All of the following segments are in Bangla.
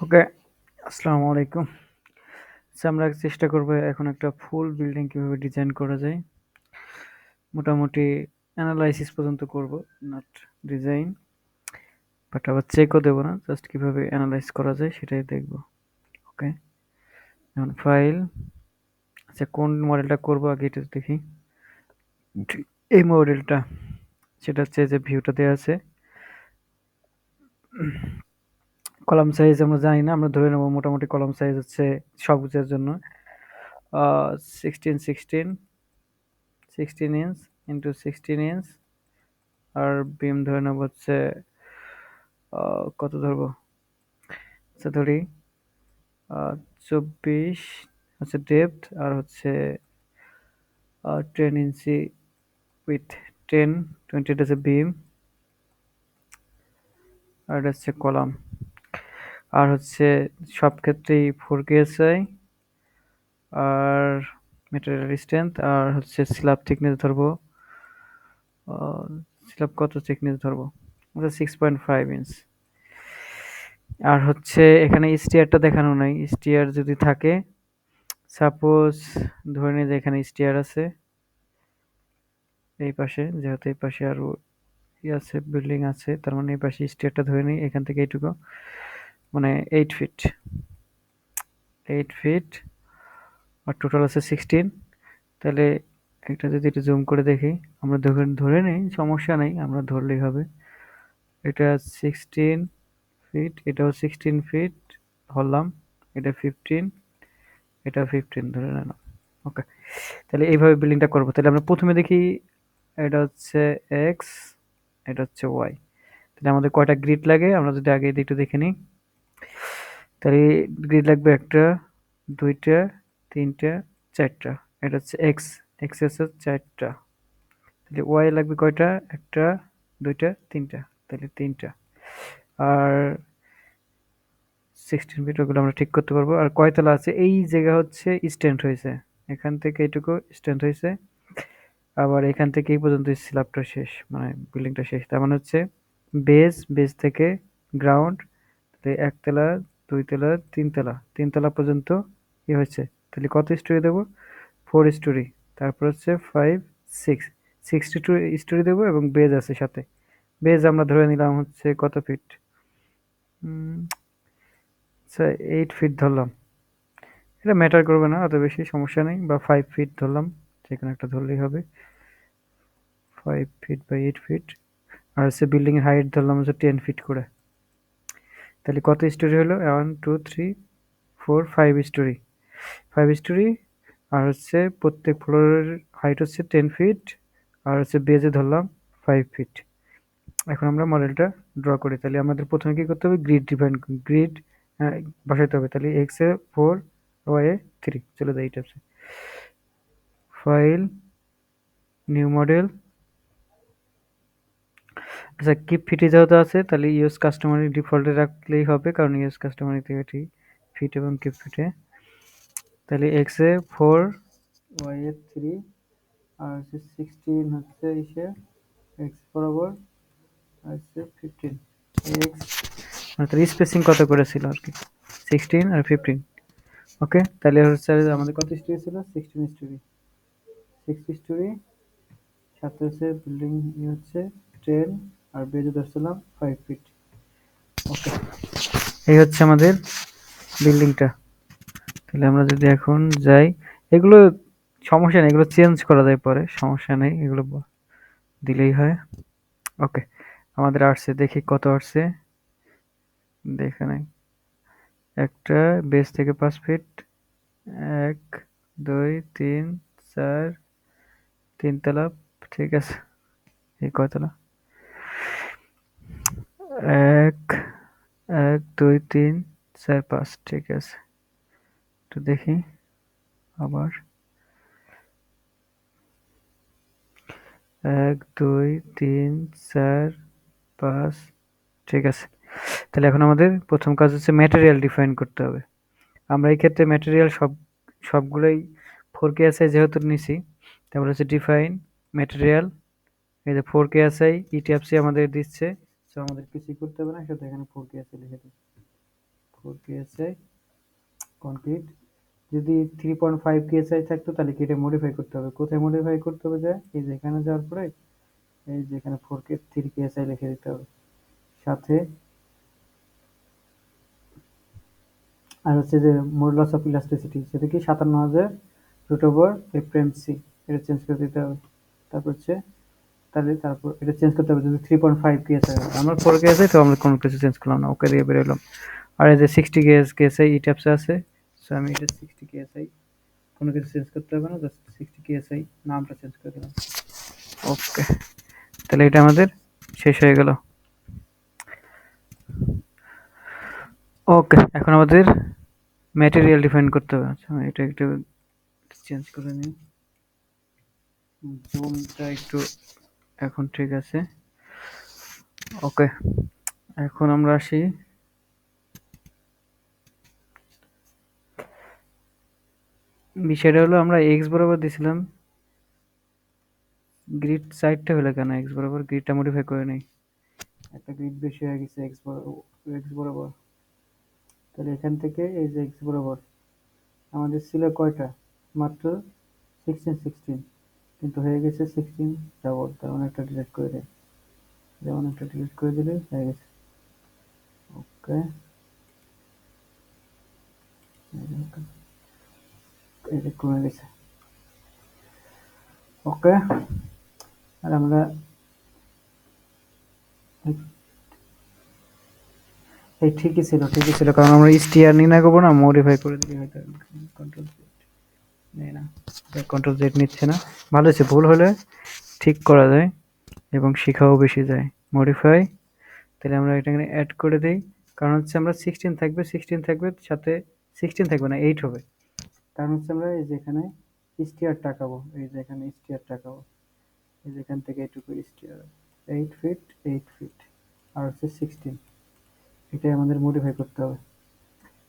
ওকে, আসসালামু আলাইকুম। আমরা চেষ্টা করব এখন একটা ফুল বিল্ডিং কিভাবে ডিজাইন করা যায়। মোটামুটি অ্যানালাইসিস পর্যন্ত করব, নট ডিজাইন। বাট আবার চেকও দেবো না, জাস্ট কিভাবে অ্যানালাইজ করা যায় সেটাই দেখব। ওকে, এখন ফাইল। আচ্ছা, কোন মডেলটা করব আগে এটা দেখি। এই মডেলটা, সেটা হচ্ছে যে ভিউটা দেওয়া আছে। কলাম সাইজ আমরা জানি না, আমরা ধরে নেব মোটামুটি কলাম সাইজ হচ্ছে সবুজের জন্য 16 16 ইঞ্চ ইন্টু 16 ইঞ্চ। আর বিম ধরে নেব হচ্ছে কত ধরবো, আচ্ছা ধরি 24 হচ্ছে ডেপথ, আর হচ্ছে 10 ইঞ্চি উইথ 20 হচ্ছে বিম, আর এটা হচ্ছে কলাম। আর হচ্ছে সব ক্ষেত্রেই 4 KSI। আর মেটেরিয়াল স্ট্রেংথ, আর হচ্ছে স্ল্যাব থিকনেস ধরবো। স্ল্যাব কত থিকনেস ধরবো, 6.5 ইঞ্চ। আর হচ্ছে এখানে স্টিয়ারটা দেখানো নাই, স্টিয়ার যদি থাকে, সাপোজ ধরে নিই যে এখানে স্টিয়ার আছে এই পাশে, যেহেতু এই পাশে আরো আছে, বিল্ডিং আছে, তার মানে এই পাশে স্টিয়ারটা ধরে নিই, এখান থেকে এইটুকু মানে 8 ফিট। 8 ফিট আর টোটাল আছে 16। তাহলে এটা যদি একটু জুম করে দেখি, আমরা ধরে নিই, সমস্যা নেই, আমরা ধরলেই হবে। এটা 16 ফিট, এটাও 16 ফিট ধরলাম, এটা 15, এটা 15 ধরে নিলাম। ওকে, তাহলে এইভাবে বিল্ডিংটা করবো। তাহলে আমরা প্রথমে দেখি, এটা হচ্ছে এক্স, এটা হচ্ছে ওয়াই। তাহলে আমাদের কয়টা গ্রিড লাগে আমরা যদি আগে একটু দেখে নিই। তাহলে গ্রিড লাগবে একটা, দুইটা, তিনটা, চারটা। এটা হচ্ছে এক্স, এক্স হচ্ছে চারটা। তাহলে ওয়াই লাগবে কয়টা, একটা, দুইটা, তিনটা, তাহলে তিনটা। আর 16 ফিট ওগুলো আমরা ঠিক করতে পারবো। আর কয়তলা আছে, এই জায়গা হচ্ছে স্ট্যান্ড হয়েছে, এখান থেকে এটুকু স্ট্যান্ড হয়েছে, আবার এখান থেকে এই পর্যন্ত স্ল্যাবটা শেষ, মানে বিল্ডিংটা শেষ। তার মানে হচ্ছে বেজ থেকে গ্রাউন্ড, একতলা, দুইতলা, তিনতলা, তিনতলা পর্যন্ত কি হয়েছে। তাহলে কত স্টোরি দেবো, 4 স্টোরি। তারপর হচ্ছে 5, 6, 62 স্টোরি দেবো, এবং বেজ আছে সাথে। বেজ আমরা ধরে নিলাম হচ্ছে কত ফিট, আচ্ছা 8 ফিট ধরলাম, এটা ম্যাটার করবে না অত বেশি, সমস্যা নেই। বা 5 ফিট ধরলাম, যেখানে একটা ধরলেই হবে। 5 ফিট বাই 8 ফিট। আর হচ্ছে বিল্ডিং এর হাইট ধরলাম হচ্ছে 10 ফিট করে। তাহলে কত স্টোরি হলো, 1, 2, 3, 4, 5 স্টোরি। 5 স্টোরি। আর হচ্ছে প্রত্যেক ফ্লোরের হাইট হচ্ছে 10 ফিট, আর হচ্ছে বেজে ধরলাম 5 ফিট। এখন আমরা মডেলটা ড্র করি। তাহলে আমাদের প্রথমে কি করতে হবে, গ্রিড বসাইতে হবে। তাহলে এক্স এ 4, ওয়াই এ 3, চলে যায় এই টাইপসে। File, new model. আচ্ছা, কিপ ফিটে যেহেতু আছে, তাহলে ইউএস কাস্টমারি ডিফল্টে রাখলেই হবে, কারণ ইউএস কাস্টমারি থেকে এটি ফিট এবং কিপ ফিটে। তাহলে এক্স এ 4, ওয়াই এ 3, আর হচ্ছে 16 হচ্ছে ইসে এক্স বরাবর, আর হচ্ছে 15 এক্স, মানে তার স্পেসিং কত করেছিল আর কি, 16 আর 15। ওকে, তাহলে হচ্ছে আমাদের কত স্টোরি ছিল, 16 স্টোরি। 6 স্টোরি, সাথে হচ্ছে বিল্ডিং হচ্ছে 10, আর বেজে ধরছিলাম 5 ফিট। ওকে, এই হচ্ছে আমাদের বিল্ডিংটা। তাহলে আমরা যদি এখন যাই, এগুলো সমস্যা নেই, এগুলো চেঞ্জ করা যায় পরে, সমস্যা নেই, এগুলো দিলেই হয়। ওকে, আমাদের আসছে, দেখি কত আসছে, দেখে নাই। একটা বেস থেকে 5 ফিট, 1, 2, 3, 4, তিনতলা, ঠিক আছে। এই কয়তলা, এক, 1, 2, 3, 4, 5, ঠিক আছে। একটু দেখি আবার, 1, 2, 3, 4, 5, ঠিক আছে। তাহলে এখন আমাদের প্রথম কাজ হচ্ছে ম্যাটেরিয়াল ডিফাইন করতে হবে। আমরা এই ক্ষেত্রে ম্যাটেরিয়াল সবগুলোই 4 KSI যেহেতু নিছি, তারপর হচ্ছে ডিফাইন ম্যাটেরিয়াল। এই যে 4 KSI ইটিএফসি আমাদের দিচ্ছে, তো আমাদের কিছুই করতে হবে না, শুধু এখানে 4 KSI লিখে দিই। 4 KSI কনক্রিট। যদি 3.5 KSI থাকতো তাহলে কি এটা মডিফাই করতে হবে? কোথায় মডিফাই করতে হবে? যায় এই যে এখানে যাওয়ার পরে এই যে এখানে 3 KSI লিখে দিতে হবে। সাথে আর হচ্ছে যে মডুলাস অফ ইলাস্টিসিটি সেটা কি 57,000 রুট ওভার এফএমসি, এটা চেঞ্জ করে দিতে হবে। তারপর হচ্ছে তারপর এটা চেঞ্জ করতে হবে যদি 3.5 কেএসআই হয়। আমার 4 কেএসআই তো আমরা কোনো কিছু চেঞ্জ করলাম না, ওকে দিয়ে বেরোলাম। আর এই যে 60 কেএসআই ই ট্যাপসে আছে, সো আমি এটা 60 কেএসআই কোনো কিছু চেঞ্জ করতে হবে না, জাস্ট 60 কেএসআই নামটা চেঞ্জ করে দিলাম। ওকে, তাহলে এটা আমাদের শেষ হয়ে গেল। ওকে, এখন আমাদের ম্যাটেরিয়াল ডিফাইন করতে হবে। আচ্ছা এটা একটু চেঞ্জ করে নিই, জুমটা একটু এখন ঠিক আছে। ওকে, এখন আমরা আসি বিষয়টা হলো আমরা এক্স বরাবর দিছিলাম, গ্রিড সাইডটা হলো কেন এক্স বরাবর? গ্রিডটা মডিফাই করে নেই, একটা গ্রিড বেশি হয়ে গেছে এক্স বরাবর। তাহলে এখান থেকে এই যে এক্স বরাবর আমাদের ছিল কয়টা? মাত্র 16 কিন্তু হয়ে গেছে 16 ডাবল, তার মানে একটা ডিলিট করে দেয়, যেমন একটা ডিলিট করে দিলে হয়ে গেছে। ওকে, এটা কমে গেছে। ওকে, আর আমরা এই ঠিকই ছিল কারণ আমরা স্টিয়ার নির্ণয় করবো না, মডিফাই করে দিই হয়তো। কন্ট্রোল নেই না, কন্ট্রোল জেড নিচ্ছে না, ভালো হয়েছে। ভুল হলে ঠিক করা যায় এবং শেখাও বেশি যায়। মডিফাই, তাহলে আমরা এটা এখানে অ্যাড করে দিই, কারণ হচ্ছে আমরা 16 থাকবে সাথে 16 থাকবে না 8 হবে, কারণ হচ্ছে আমরা এই যে এখানে স্টিয়ার টাকাবো, এই যে এখানে স্টিয়ার টাকাবো, এই যে এখান থেকে এইটুকু স্টিয়ার 8 ফিট 8 ফিট আর হচ্ছে 16, এটাই আমাদের মডিফাই করতে হবে।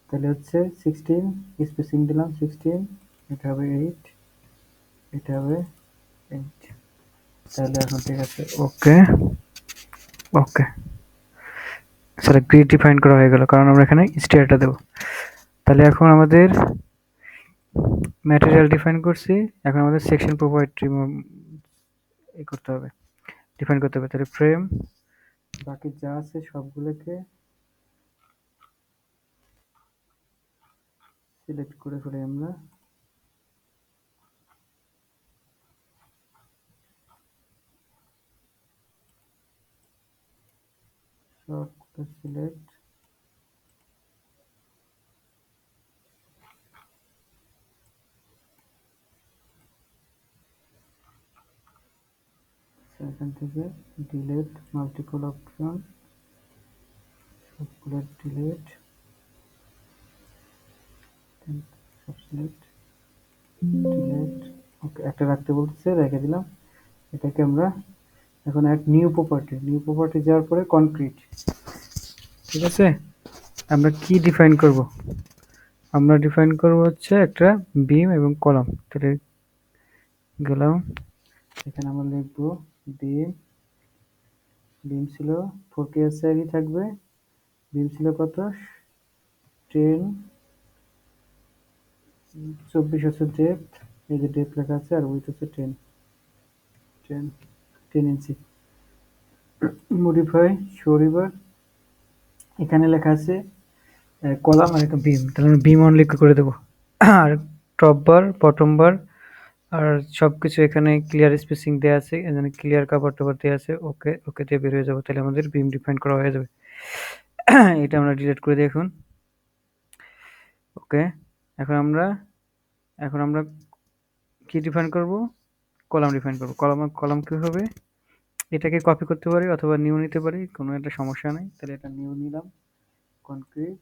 তাহলে হচ্ছে 16 স্পেসিং দিলাম 16, এটা হবে 8, এটা হবে 8, তাহলে এখন ঠিক আছে। ওকে ওকে, সেটা গ্রিড ডিফাইন করা হয়ে গেল কারণ আমরা এখানে স্টিয়ারটা দেবো। তাহলে এখন আমাদের ম্যাটেরিয়াল ডিফাইন করছি, এখন আমাদের সেকশন প্রপার্টি করতে হবে, ডিফাইন করতে হবে। তাহলে ফ্রেম, বাকি যা আছে সবগুলোকে সিলেক্ট করে ফেলি আমরা, সবগুলো সিলেক্ট, এখান থেকে ডিলেট মাল্টিপল অপশন, সবগুলো ডিলেট, সব সিলেক্ট ডিলেট। ওকে, একটা রাখতে বলতেছে, রেখে দিলাম। এটাকে আমরা এখন এক নিউ প্রপার্টি যাওয়ার পরে কনক্রিট, ঠিক আছে। আমরা কি ডিফাইন করব? আমরা ডিফাইন করব হচ্ছে একটা বিম এবং কলাম। তাহলে গেলাম, এখানে আমরা লিখবো বিম, বিম ছিল 4 কেএসআই থাকবে, বিম ছিল কত? 10, 24 হচ্ছে ডেপথ, এই যে ডেপথ লেখা আছে, আর উইথ হচ্ছে 10 10 10 ইঞ্চি। মডিফাই শো রিভার, এখানে লেখা আছে কলাম আর একটা বিম, তাহলে আমি বিম অনলি করে দেবো। আর টপ বার, বটম বার আর সবকিছু এখানে ক্লিয়ার স্পেসিং দেওয়া আছে, এখানে ক্লিয়ার কাভার টাভার দেওয়া আছে। ওকে ওকে দিয়ে বের হয়ে যাবো, তাহলে আমাদের বিম ডিফাইন করা হয়ে যাবে। এটা আমরা ডিলিট করে দিই এখন। ওকে, এখন আমরা কি ডিফাইন করব? কলাম ডিফাইন করব। কলাম কি হবে? এটাকে কপি করতে পারি অথবা নিউ নিতে পারি, কোনো একটা সমস্যা নেই। তাহলে এটা নিউ নিলাম, কনক্রিট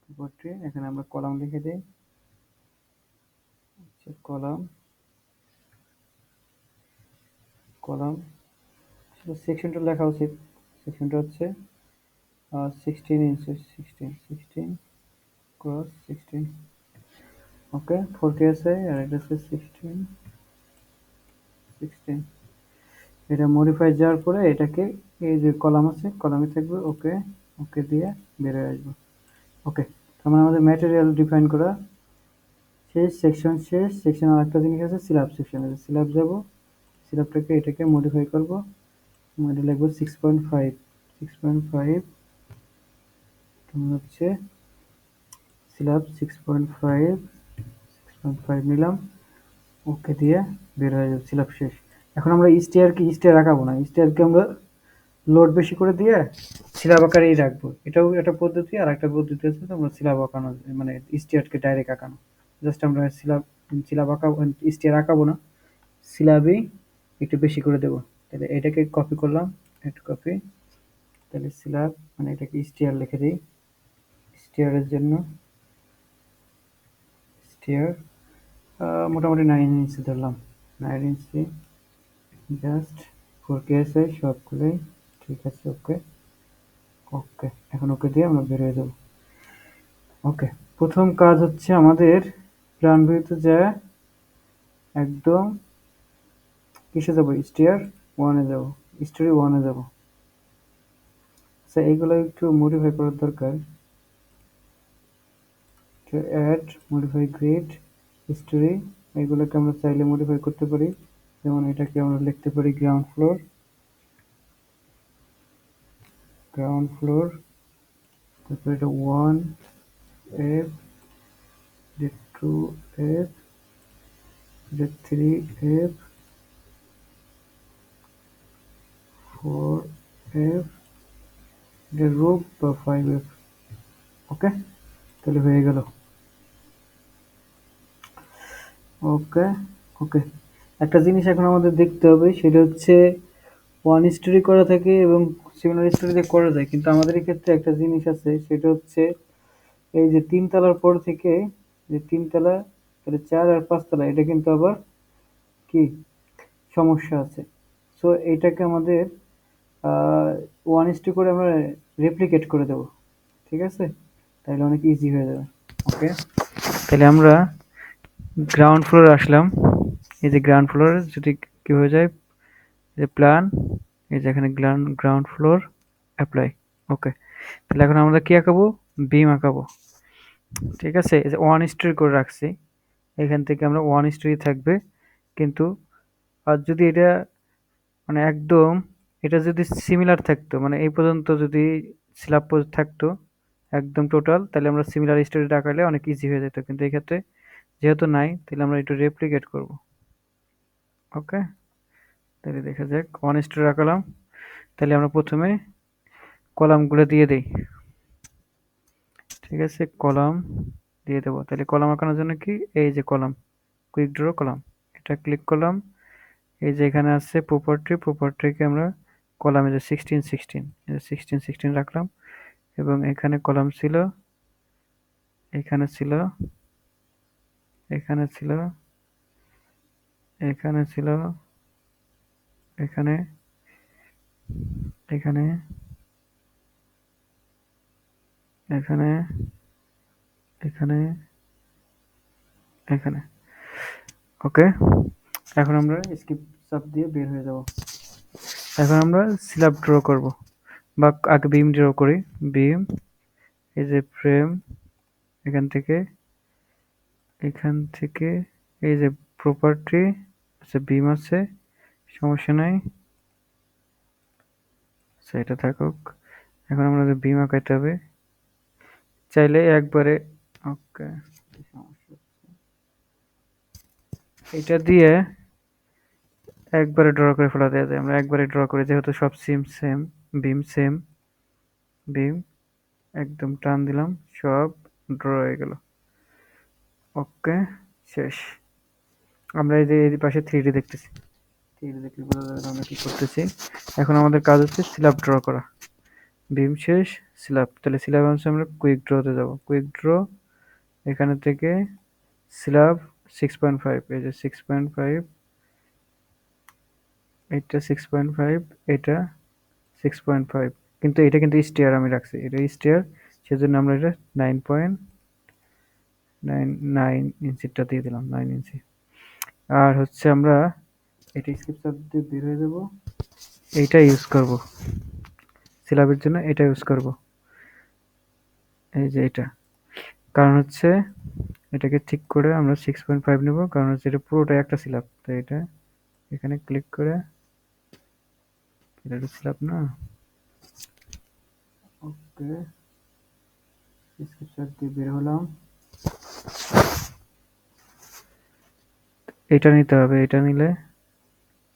প্রপার্টি, এখানে আমরা কলাম লিখে দিই, কলাম কলাম সেকশনটা লেখা উচিত, সেকশনটা হচ্ছে 16 ইঞ্চি, 16 ক্রস 16। ওকে, 4 কেএসআই আর এটা হচ্ছে 16। এটা মডিফাই যাওয়ার পরে এটাকে এই যে কলাম আছে কলামে থাকবে। ওকে ওকে দিয়ে বের হয়ে আসবো, ওকে, তার মানে আমাদের ম্যাটেরিয়াল ডিফাইন করা শেষ, সেকশন শেষ। সেকশন আর একটা জিনিস আছে, সিলাব সেকশন আছে। সিলাব যাব, সিলাবটাকে এটাকে মডিফাই করব, মডেল লিখব 6.5, 6.5 হচ্ছে সিলাব 6.5, 6.5 নিলাম, ওকে দিয়ে বের হয়ে যাবে, সিলাব শেষ। এখন আমরা স্টেয়ার আঁকাবো না, স্টেয়ারকে আমরা লোড বেশি করে দিয়ে সিলাব আকারেই রাখবো। এটাও একটা পদ্ধতি, আর একটা পদ্ধতি আছে আমরা সিলাব আঁকানো, মানে স্টেয়ারকে ডাইরেক্ট আঁকানো। জাস্ট আমরা সিলাব আঁকাবো, স্টেয়ার আঁকাবো না, সিলাবই একটু বেশি করে দেবো। তাহলে এটাকে কপি করলাম, একটু কপি, তাহলে সিলাব মানে এটাকে স্টেয়ার লিখে দিই। স্টেয়ারের জন্য স্টেয়ার মোটামুটি 9 ইঞ্চি ধরলাম, 9 ইঞ্চি জাস্ট, 4 KSI সবগুলোই ঠিক আছে। ওকে, ওকে, এখন ওকে দিয়ে আমরা বের হয়ে যাবো। ওকে, প্রথম কাজ হচ্ছে আমাদের প্ল্যান ভিউতে যায় একদম কিসে যাবো, স্টেয়ার ওয়ানে যাবো, স্টোরি ওয়ানে যাবো। আচ্ছা, এইগুলো একটু মডিফাই করার দরকার। অ্যাড মডিফাই গ্রিড স্টোরি, এগুলোকে আমরা চাইলে মডিফাই করতে পারি। যেমন এটাকে আমরা লিখতে পারি গ্রাউন্ড ফ্লোর, গ্রাউন্ড ফ্লোর, তারপর এটা 1F, এটা 2F, এটা 3F, 4F, এটা রুপ বা 5F। ওকে, তাহলে হয়ে গেল। ওকে, ওকে, একটা জিনিস এখন আমাদের দেখতে হবে, সেটা হচ্ছে ওয়ান স্টোরি করা থাকে এবং সিমিলার স্টোরিতে করা যায়, কিন্তু আমাদের ক্ষেত্রে একটা জিনিস আছে, সেটা হচ্ছে এই যে 3 তলার পর থেকে, যে 3 তলা, তাহলে 4 আর 5 তলা, এটা কিন্তু আবার কি সমস্যা আছে। সো এটাকে আমাদের ওয়ান ইস টু করে আমরা রেপ্লিকেট করে দেবো, ঠিক আছে? তাহলে অনেক ইজি হয়ে যাবে। ওকে, তাহলে আমরা গ্রাউন্ড ফ্লোরে আসলাম। এই যে গ্রাউন্ড ফ্লোরে যদি কি হয়ে যায়, যে প্ল্যান, এই যে এখানে গ্রাউন্ড ফ্লোর অ্যাপ্লাই। ওকে, তাহলে এখন আমরা কি আঁকাবো, বিম আঁকাবো। ঠিক আছে, এই যে ওয়ান স্টোরি করে রাখছি, এখান থেকে আমরা ওয়ান স্টোরি থাকবে। কিন্তু আর যদি এটা মানে একদম, এটা যদি সিমিলার থাকতো, মানে এই পর্যন্ত যদি স্ল্যাব থাকতো একদম টোটাল, তাহলে আমরা সিমিলার স্টোরি আঁকালে অনেক ইজি হয়ে যেত। কিন্তু এই ক্ষেত্রে যেহেতু নাই, তাহলে আমরা একটু রেপ্লিকেট করব। ওকে, তাহলে দেখা যাক, ওয়ান স্টোরি আঁকালাম। তাহলে আমরা প্রথমে কলামগুলো দিয়ে দিই। ঠিক আছে, কলাম দিয়ে দেবো। তাহলে কলাম আঁকানোর জন্য কি, এই যে কলাম, কুইক ড্র কলাম, এটা ক্লিক করলাম। এই যে এখানে আছে প্রপার্টিকে আমরা কলামে যে 16 16, 16 16 রাখলাম। এবং এখানে কলাম ছিল, এখানে ছিল, এখানে ছিল, এখানে ছিল, এখানে, এখানে, এখানে, এখানে, এখানে। ওকে, এখন আমরা স্কিপ চাপ দিয়ে বের হয়ে যাব। এখন আমরা স্ল্যাব ড্র করব, বা আগে বিম ড্র করি। বিম, এই যে ফ্রেম, এখান থেকে, এখান থেকে, এই যে প্রপার্টি, আচ্ছা বিম আছে, সমস্যা নাই, আচ্ছা এটা থাকুক। এখন আমাদের বিম আঁকাইতে হবে, চাইলে একবারে। ওকে, এটা দিয়ে একবারে ড্র করে ফেলা দেওয়া যায়, আমরা একবারে ড্র করি, যেহেতু সব সেম, বিম সেম, বিম একদম টান দিলাম, সব ড্র হয়ে গেল। ওকে, শেষ। আমরা এই যে এই পাশে 3D দেখতেছি, 3D দেখলে বোঝা যাবে আমরা কি করতেছি। এখন আমাদের কাজ হচ্ছে স্ল্যাব ড্র করা। বিম শেষ, স্ল্যাব। তাহলে স্ল্যাব অংশে আমরা কুইক ড্রতে যাব, কুইক ড্র, এখানে থেকে স্ল্যাব 6.5, এই যে 6.5, এটা 6.5, এটা 6.5, কিন্তু এটা কিন্তু স্টেয়ার আমি রাখছি, এটা স্টেয়ার, সেজন্য আমরা এটা 9.99 ইঞ্চিটা দিয়ে দিলাম, 9 ইঞ্চি। আর হচ্ছে আমরা এটা স্কিপ চাপ দিয়ে বের হয়ে যাবো, এইটা ইউজ করব, সিলাবের জন্য এটা ইউজ করব। এই যে এটা, কারণ হচ্ছে এটাকে ঠিক করে আমরা 6.5 নেব, কারণ হচ্ছে এটা পুরোটাই একটা স্ল্যাব। তো এটা এখানে ক্লিক করে, এটা একটা স্ল্যাব না, ওকে, স্কেচ দিয়ে বের হলাম। এটা নিতে হবে, এটা নিলে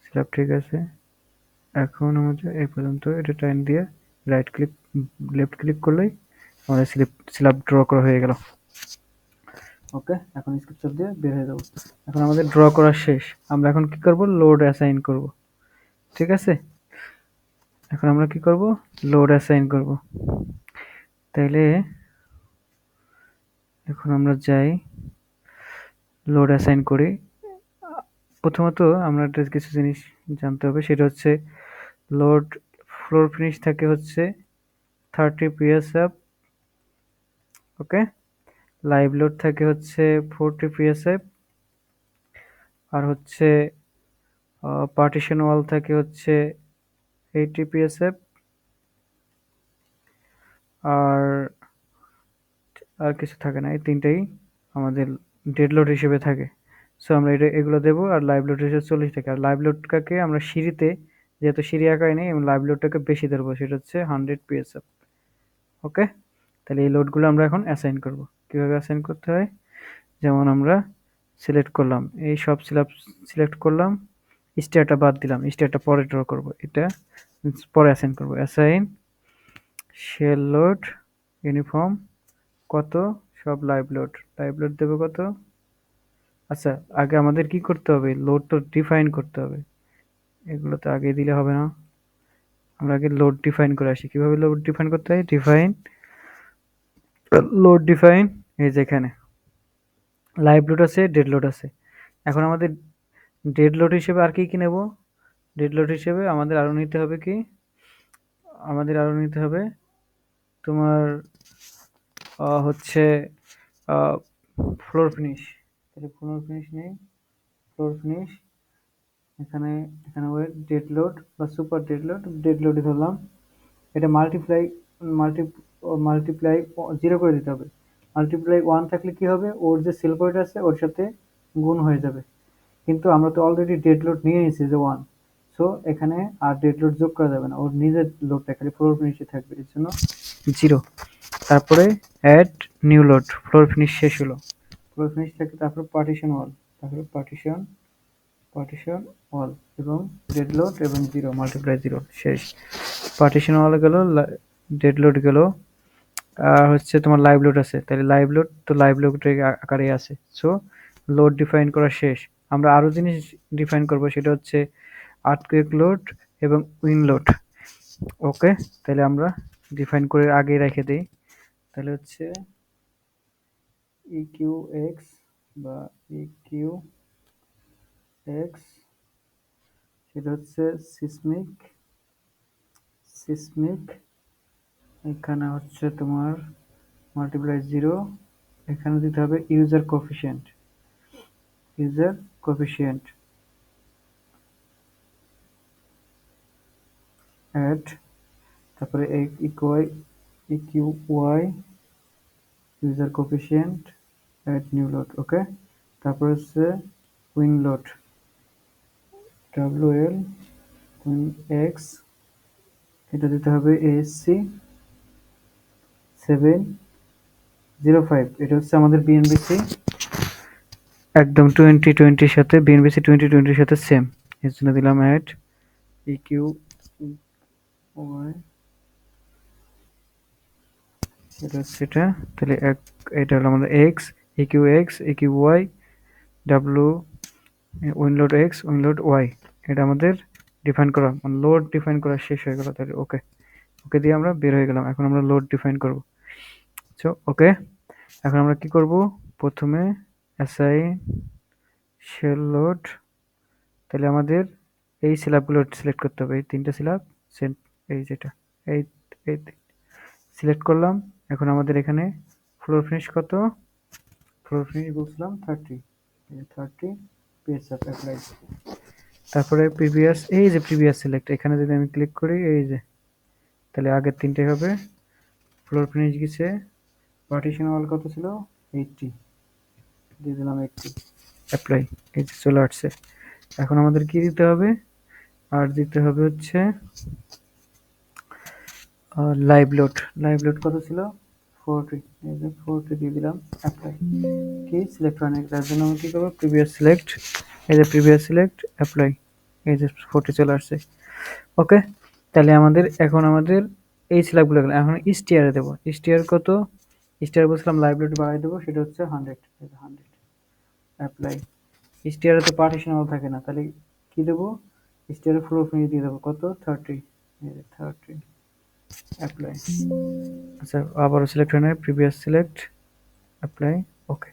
স্ল্যাব ঠিক আছে। এখন আমাদের এই পর্যন্ত এটা টাইম দিয়ে রাইট ক্লিক, লেফট ক্লিক করলেই আমাদের স্ল্যাব ড্র করা হয়ে গেল। ওকে, এখন স্কেচ দিয়ে বের হয়ে যাবো। এখন আমাদের ড্র করা শেষ। আমরা এখন কি করব, লোড অ্যাসাইন করব। ঠিক আছে, এখন আমরা কি করব, লোড অ্যাসাইন করব। তাইলে এখন আমরা যাই, লোড অ্যাসাইন করি। প্রথমত আমরা কিছু জিনিস জানতে হবে, সেটা হচ্ছে লোড ফ্লোর ফিনিশ থাকে হচ্ছে 30 psf, ওকে, লাইভ লোড থাকে হচ্ছে 40 psf, আর হচ্ছে পার্টিশন ওয়াল থাকে হচ্ছে 80 psf, আর আর কিছু থাকে না, এই তিনটাই আমাদের ডেড লোড হিসেবে থাকে। সো আমরা এগুলো দেবো, আর লাইভ লোড হিসেবে 40 থাকে। আর লাইভ লোডটাকে আমরা সিঁড়িতে, যেহেতু সিঁড়ি আঁকাই নেই, এবং লাইভ লোডটাকে বেশি ধরবো, সেটা হচ্ছে 100 psf। ওকে, তাহলে এই লোডগুলো আমরা এখন অ্যাসাইন করব। কিভাবে অ্যাসাইন করতে হয়, যেমন আমরা সিলেক্ট করলাম, এই সব সিলেক্ট করলাম, স্টেয়ারটা বাদ দিলাম, স্টেয়ারটা পরে ড্র করব, এটা পরে অ্যাসাইন করব। অ্যাসাইন শেল লোড ইউনিফর্ম কত, সব লাইভ লোড দেবো কত। আচ্ছা, আগে আমাদের কি করতে হবে, লোড তো ডিফাইন করতে হবে, এগুলো তো আগে দিলে হবে না, আমরা আগে লোড ডিফাইন করে আসি। কিভাবে লোড ডিফাইন করতে হয়, ডিফাইন লোড ডিফাইন, এই যেখানে লাইভ লোড আছে, ডেড লোড আছে। এখন আমাদের ডেড লোড হিসেবে আর কি কি নেব, ডেড লোড হিসেবে আমাদের আরো নিতে হবে কি, আমাদের আরো নিতে হবে তোমার হচ্ছে ফ্লোর ফিনিশ। তাহলে ফ্লোর ফিনিশ নেই, ফ্লোর ফিনিশ এখানে, এখানে ডেড লোড বা সুপার ডেড লোডই ধরলাম। এটা মাল্টি মাল্টিপ্লাই 0 করে দিতে হবে। মাল্টিপ্লাই 1 থাকলে কি হবে, ওর যে সেল পয়েন্ট আছে ওর সাথে গুণ হয়ে যাবে। কিন্তু আমরা তো অলরেডি ডেড লোড নিয়ে নিয়েছি যে 1, সো এখানে আর ডেড লোড যোগ করা যাবে না, ওর নিজের লোডটা খালি ফ্লোর ফিনিশে থাকবে, এর জন্য 0। তারপরে add new load, floor finish শেষ হলো, ফ্লোর ফিনিশ থেকে তারপর পার্টিশন ওয়াল, তারপরে পার্টিশন ওয়াল এবং ডেড লোড এবং 0 মাল্টিপ্লাই 0 শেষ। পার্টিশন ওয়াল গেল, ডেড লোড গেল, আর হচ্ছে তোমার লাইভ লোড আছে, তাহলে লাইভ লোড তো লাইভ লোড আকারে আছে। সো লোড ডিফাইন করা শেষ। আমরা আরো জিনিস ডিফাইন করব, সেটা হচ্ছে আর্থকুয়েক লোড এবং উইন্ড লোড। ওকে, তাহলে আমরা ডিফাইন করে আগে রেখে দিই। তাহলে হচ্ছে ইকিউ এক্স বা ইকিউ এক্স, সেটা হচ্ছে সিসমিক, এখানে হচ্ছে তোমার মাল্টিপ্লাই 0, এখানে দিতে হবে ইউজার কোফিশিয়েন্ট অ্যাড, তারপরে EQ Y user coefficient add new load. Okay, তারপর হচ্ছে wind load WL wind X, এটা দিতে হবে এএসসি 705, এটা হচ্ছে আমাদের বিএনবিসি একদম 2020 সাথে, বিএনবিসি 2020 সাথে সেম, এর জন্য দিলাম অ্যাড ইকিউ ওয়াই, এটা হচ্ছে এটা। তাহলে এটা হলো আমাদের X Y W wind load X wind load Y, এটা আমাদের ডিফাইন করা, মানে লোড ডিফাইন করা শেষ হয়ে গেল। তাহলে ওকে, ওকে দিয়ে আমরা বের হয়ে গেলাম। এখন আমরা লোড ডিফাইন করব। সো ওকে, এখন আমরা কি করব, প্রথমে অ্যাসাইন শেল লোড, তাহলে আমাদের এই স্ল্যাবগুলো সিলেক্ট করতে হবে, এই তিনটা স্ল্যাব, এই যেটা, এই এই সিলেক্ট করলাম। এখন আমাদের এখানে ফ্লোর ফিনিশ কত, ফ্লোর ফিনিশ বলছিলাম 30 পিএসএফ অ্যাপ্লাই। তারপরে প্রিভিয়াস সিলেক্ট, এখানে যদি আমি ক্লিক করি, এই যে, তাহলে আগের তিনটে হবে, ফ্লোর ফিনিশ গেছে পার্টিশন ওয়াল কত ছিল? 80, দিয়ে দিলাম 80, অ্যাপ্লাই। এই যে চলে আসছে। এখন আমাদের কি দিতে হবে? আর দিতে হবে হচ্ছে লাইভ লোড। লাইভ লোড কত ছিল? 40, এই যে 40 দিয়ে দিলাম, অ্যাপ্লাই। কি সিলেক্ট হয় না, তার জন্য আমি কি করবো? প্রিভিয়াস সিলেক্ট, এই যে প্রিভিয়াস সিলেক্ট, অ্যাপ্লাই, এই যে 40 চলে আসছে। ওকে, তাহলে এখন আমাদের এই স্ল্যাবগুলো গেল। এখন স্টিয়ারে দেবো। স্টিয়ার কত? স্টিয়ার বলছিলাম লাইভ লোড বাড়াই দেবো, সেটা হচ্ছে 100, 100, অ্যাপ্লাই। স্টিয়ারে তো পার্টিশন ওয়াল থাকে না, তাহলে কি দেবো? স্টিয়ারের ফ্লোর ফিনিশ দিয়ে দেবো কত? 30, 30, অ্যাপ্লাই। আচ্ছা, আবারও সিলেক্ট হয় না, প্রিভিয়াস সিলেক্ট, অ্যাপ্লাই। ওকে,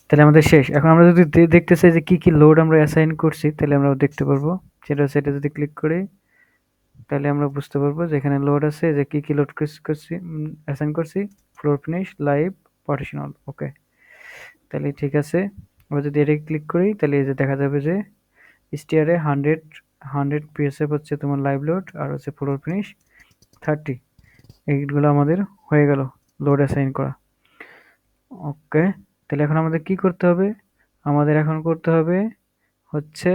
তাহলে আমাদের শেষ। এখন আমরা যদি দেখতে চাই যে কি কি লোড আমরা অ্যাসাইন করছি, তাহলে আমরা দেখতে পারবো। সেটা যদি ক্লিক করি, তাহলে আমরা বুঝতে পারবো যে এখানে লোড আছে, যে কি কি লোড করছি, অ্যাসাইন করছি। Floor finish, live, partitional. Okay, তাহলে ঠিক আছে। আমরা যদি এটা ক্লিক করি, তাহলে এই যে দেখা যাবে যে স্টিয়ারে 100 পিএসএফ হচ্ছে তোমার লাইভ লোড, আর হচ্ছে ফ্লোর ফিনিশ 30। এইগুলো আমাদের হয়ে গেল লোড অ্যাসাইন করা। ওকে, তাহলে এখন আমাদের কি করতে হবে? আমাদের এখন করতে হবে হচ্ছে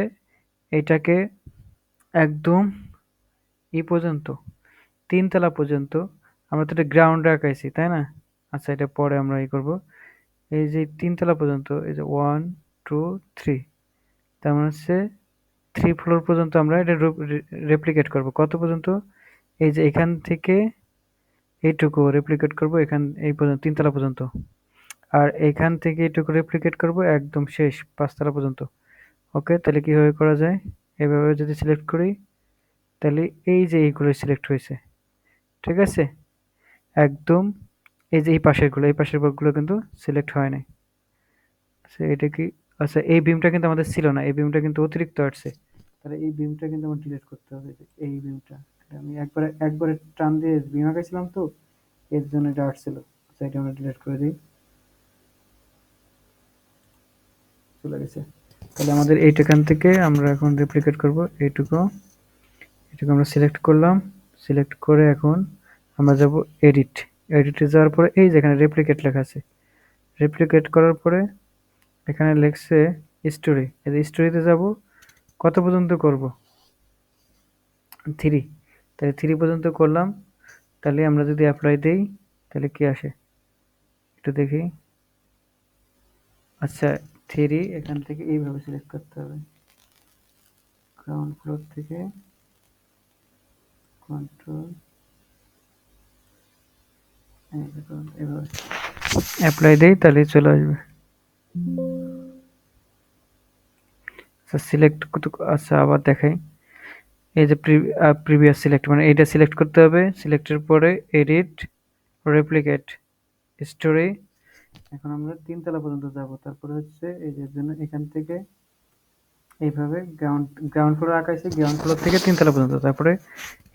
এটাকে একদম পর্যন্ত, 3 তলা পর্যন্ত। আমরা তো এটা গ্রাউন্ডে আঁকাইছি, তাই না? আচ্ছা, এটা পরে আমরা করব। এই যে 3 তলা পর্যন্ত, এই যে 1 2 3, তার মানে হচ্ছে 3 ফ্লোর পর্যন্ত আমরা এটা রেপ্লিকেট করব। কত পর্যন্ত? এই যে এখান থেকে এইটুকু রেপ্লিকেট করব, এই পর্যন্ত 3 তলা পর্যন্ত। আর এখান থেকে এইটুকু রেপ্লিকেট করব একদম শেষ 5 তলা পর্যন্ত। ওকে, তাহলে কিভাবে করা যায়? এভাবে যদি সিলেক্ট করি, তাহলে এই যে এইগুলো সিলেক্ট হয়েছে, ঠিক আছে? একদম এই যে এই পাশের গুলো কিন্তু সিলেক্ট হয় নাই। আচ্ছা, এটা কি? আচ্ছা, এই বিমটা কিন্তু আমাদের ছিল না, এই বিমটা কিন্তু অতিরিক্ত আসছে। তাহলে এই বিমটা কিন্তু আমার ডিলিট করতে হবে, এই বিমটা। আমি একবারে টান দিয়ে বিম আঁকাইছিলাম, তো এর জন্য এটা আসছিল। আচ্ছা, এটা আমরা ডিলিট করে দিই, চলে গেছে। তাহলে আমাদের এইখান থেকে আমরা এখন রেপ্লিকেট করব এইটুকু। এটাকে আমরা সিলেক্ট করলাম, সিলেক্ট করে এখন আমরা যাব এডিট। এডিটে যাওয়ার পরে এই যেখানে রেপ্লিকেট লেখা আছে, রেপ্লিকেট করার পরে এখানে লেখছে স্টোরি। এই স্টোরিতে যাব, কত পর্যন্ত করব? 3। তাহলে 3 পর্যন্ত করলাম। তাহলে আমরা যদি অ্যাপ্লাই দেই, তাহলে কি আসে একটু দেখি। আচ্ছা, 3 এখান থেকে এইভাবে সিলেক্ট করতে হবে, গ্রাউন্ড ফ্লোর থেকে কন্ট্রোল, এইভাবে অ্যাপ্লাই দেই, তাহলে চলে আসবে। আচ্ছা, সিলেক্ট কত? আচ্ছা, আবার দেখাই। এই যে প্রিভিয়াস সিলেক্ট, মানে এইটা সিলেক্ট করতে হবে। সিলেক্টের পরে এডিট, রেপ্লিকেট, স্টোরি। এখন আমরা 3 তলা পর্যন্ত যাব। তারপরে হচ্ছে এই যে জন্য এখান থেকে এইভাবে গ্রাউন্ড ফ্লোর আঁকাইছি, গ্রাউন্ড ফ্লোর থেকে 3 তলা পর্যন্ত। তারপরে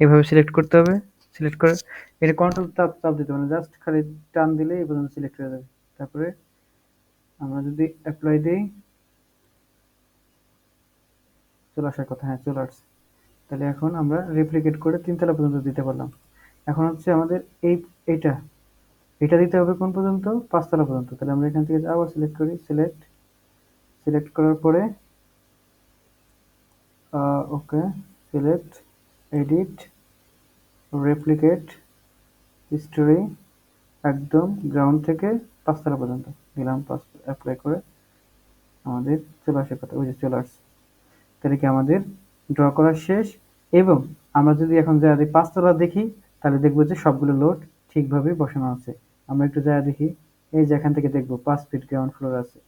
এইভাবে সিলেক্ট করতে হবে। সিলেক্ট করে এটা কন্ট্রোল চাপ দিতে হবে না, জাস্ট খালি টান দিলে এই পর্যন্ত সিলেক্ট হয়ে যাবে। তারপরে আমরা যদি অ্যাপ্লাই দিই, চলে আসার কথা, হ্যাঁ চলে আসছে। তাহলে এখন আমরা রেপ্লিকেট করে 3 তলা পর্যন্ত দিতে পারলাম। এখন হচ্ছে আমাদের এইটা এটা দিতে হবে কোন পর্যন্ত? 5 তলা পর্যন্ত। তাহলে আমরা এখান থেকে আবার সিলেক্ট করি, সিলেক্ট, সিলেক্ট করার পরে ওকে, সিলেক্ট, এডিট, রেপ্লিকেট, স্টোরি, একদম গ্রাউন্ড থেকে 5 তলা পর্যন্ত দিলাম। 5 অ্যাপ্লাই করে আমাদের চলে আসার কথা, ওই যে চলে আসছে। তাহলে কি আমাদের ড্র করা শেষ। এবং আমরা যদি এখন যা 5 তলা দেখি, তাহলে দেখবো যে সবগুলো লোড ঠিকভাবে বসানো আছে। আমরা একটু যা দেখি, এই যে এখান থেকে দেখবো 5 ফিট গ্রাউন্ড ফ্লোর আছে,